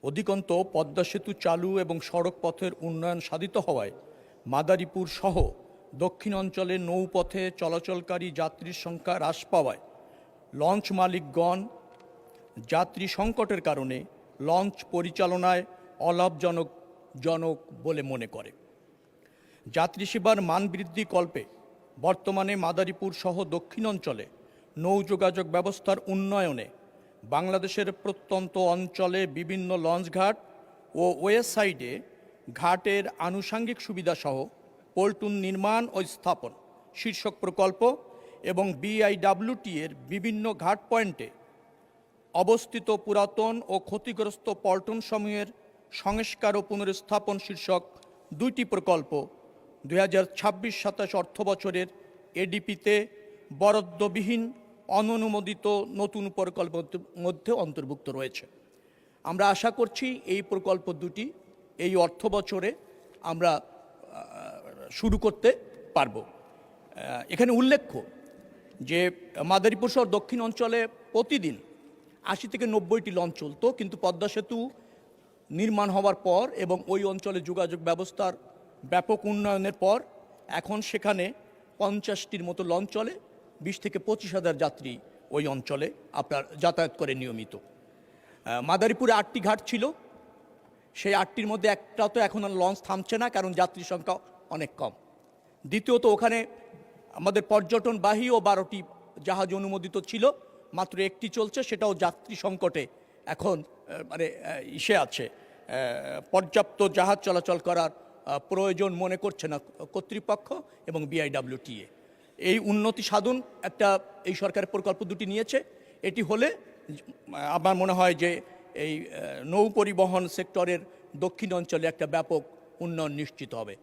অধিকন্তু পদ্মা সেতু চালু এবং সড়ক পথের উন্নয়ন সাধিত হওয়ায় মাদারীপুর সহ দক্ষিণ অঞ্চলে নৌপথে চলাচলকারী যাত্রীর সংখ্যা হ্রাস পাওয়ায় লঞ্চ মালিকগণ যাত্রী সংকটের কারণে লঞ্চ পরিচালনায় অলাভজনক বলে মনে করে। যাত্রী সেবার মান বৃদ্ধি কল্পে বর্তমানে মাদারীপুর সহ দক্ষিণ অঞ্চলে নৌ যোগাযোগ ব্যবস্থার উন্নয়নে বাংলাদেশের প্রত্যন্ত অঞ্চলে বিভিন্ন লঞ্চঘাট ও ওয়েসাইডে ঘাটের আনুষাঙ্গিক সুবিধাসহ পল্টন নির্মাণ ও স্থাপন শীর্ষক প্রকল্প এবং বিআইডব্লিউটি এর বিভিন্ন ঘাট পয়েন্টে অবস্থিত পুরাতন ও ক্ষতিগ্রস্ত পল্টনসমূহের সংস্কার ও পুনরুস্থাপন শীর্ষক দুইটি প্রকল্প 2026-27 অর্থবছরের এডিপিতে বরাদ্দবিহীন অননুমোদিত নতুন প্রকল্পের মধ্যে অন্তর্ভুক্ত রয়েছে। আমরা আশা করছি এই প্রকল্প দুটি এই অর্থবছরে আমরা শুরু করতে পারব। এখানে উল্লেখ্য যে মাদারীপুর সহ দক্ষিণ অঞ্চলে প্রতিদিন 80 থেকে 90টি লঞ্চ চলতো, কিন্তু পদ্মা সেতু নির্মাণ হওয়ার পর এবং ওই অঞ্চলে যোগাযোগ ব্যবস্থার ব্যাপক উন্নয়নের পর এখন সেখানে 50টির মতো লঞ্চ চলে। 20 থেকে 25 হাজার যাত্রী ওই অঞ্চলে আপনার যাতায়াত করে নিয়মিত। মাদারীপুরে 8টি ঘাট ছিল, সেই 8টির মধ্যে একটা তো এখন লঞ্চ থামছে না, কারণ যাত্রী সংখ্যা অনেক কম। দ্বিতীয়ত ওখানে আমাদের পর্যটনবাহী ও 12টি জাহাজ অনুমোদিত ছিল, মাত্র একটি চলছে, সেটাও যাত্রী সংকটে এখন আছে। পর্যাপ্ত জাহাজ চলাচল করার প্রয়োজন মনে করছে না কর্তৃপক্ষ এবং বিআইডব্লিউটিএ। এই উন্নতি সাধন এই সরকারের প্রকল্প দুটি নিয়েছে। এটি হলে আমার মনে হয় যে এই নৌ পরিবহন সেক্টরের দক্ষিণ অঞ্চলে একটা ব্যাপক উন্নয়ন নিশ্চিত হবে।